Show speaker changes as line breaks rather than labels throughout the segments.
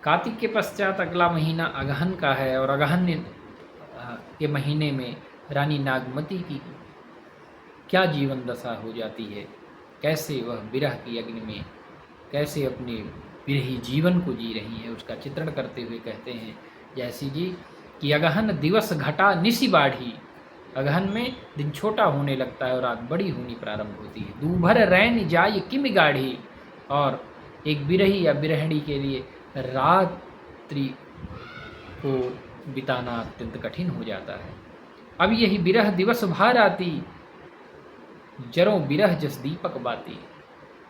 कार्तिक के पश्चात अगला महीना अगहन का है और अगहन के महीने में रानी नागमती की क्या जीवन दशा हो जाती है, कैसे वह विरह की अग्नि में कैसे अपने विरही जीवन को जी रही हैं, उसका चित्रण करते हुए कहते हैं जैसी जी कि अगहन दिवस घटा निसी बाढ़ी। अगहन में दिन छोटा होने लगता है और रात बड़ी होनी प्रारंभ होती है। दूभर रैन जाय किम गाढ़ी, और एक विरही या विरहिणी के लिए रात्रि को बिताना अत्यंत कठिन हो जाता है। अब यही विरह दिवस भार आती, जरों विरह जस दीपक बाती।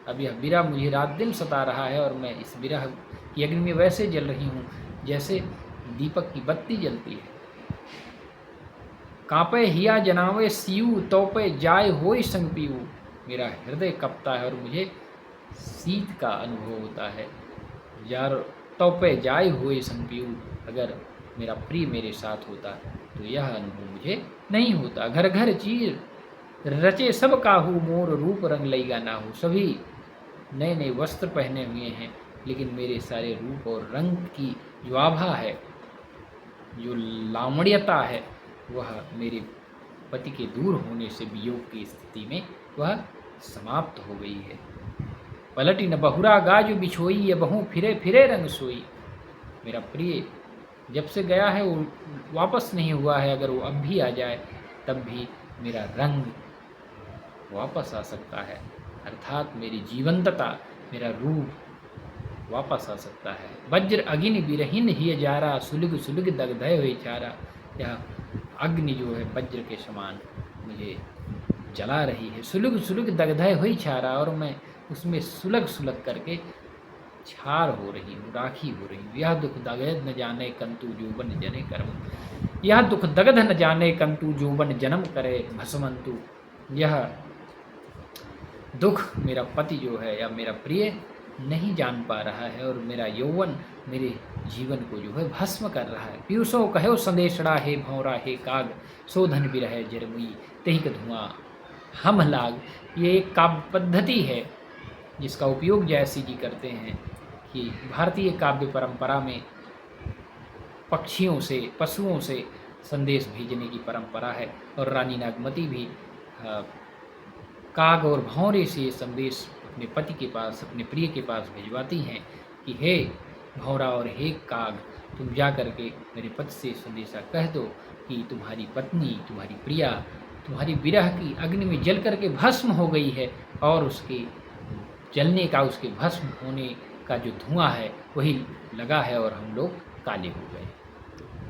अब यह विरह मुझे रात दिन सता रहा है और मैं इस विरह की अग्नि में वैसे जल रही हूँ जैसे दीपक की बत्ती जलती है। कांपे हिया जनावे सीयू तोपे जाय होय संग पीऊ। मेरा हृदय कपता है और मुझे शीत का अनुभव होता है। यार तोपे जाय होय संग पीऊ, अगर मेरा प्रिय मेरे साथ होता तो यह अनुभव मुझे नहीं होता। घर घर चीर रचे सब काहू, मोर रूप रंग लईगा ना हो। सभी नए नए वस्त्र पहने हुए हैं, लेकिन मेरे सारे रूप और रंग की जो आभा है, जो लावण्यता है, वह मेरे पति के दूर होने से वियोग की स्थिति में वह समाप्त हो गई है। पलटी न बहुरा गाजु बिछोई, ये बहु फिरे फिरे रंग सोई। मेरा प्रिय जब से गया है वो वापस नहीं हुआ है। अगर वो अब भी आ जाए तब भी मेरा रंग वापस आ सकता है, अर्थात मेरी जीवंतता, मेरा रूप वापस आ सकता है। वज्र अग्नि विरहीन ही जारा, सुलग सुलग दग्धय हुए चारा। यह अग्नि जो है वज्र के समान मुझे जला रही है। सुलग सुलग दग्धय हुई छारा, और मैं उसमें सुलग सुलग करके छार हो रही हूँ, राखी हो रही हूँ। यह दुख दगध न जाने कंतु जोबन जने कर्म। यह दुख दगध न जाने कंतु जोबन जन्म करे भस्मंतु। यह दुख मेरा पति जो है या मेरा प्रिय नहीं जान पा रहा है और मेरा यौवन मेरे जीवन को जो है भस्म कर रहा है। पीयूषो कहो संदेशड़ा हे भौरा हे काग, शोधन विरह जरमुई तेहिक धुआं हम लाग। ये एक काव्य पद्धति है जिसका उपयोग जयसी जी करते हैं कि भारतीय काव्य परंपरा में पक्षियों से, पशुओं से संदेश भेजने की परंपरा है और रानी नागमती भी काग और भौरे से संदेश अपने पति के पास, अपने प्रिय के पास भिजवाती हैं कि हे भौरा और हे काग, तुम जा कर के मेरे पति से संदेशा कह दो कि तुम्हारी पत्नी, तुम्हारी प्रिया, तुम्हारी विरह की अग्नि में जल करके भस्म हो गई है और उसके जलने का, उसके भस्म होने का जो धुआं है वही लगा है और हम लोग काले हो गए।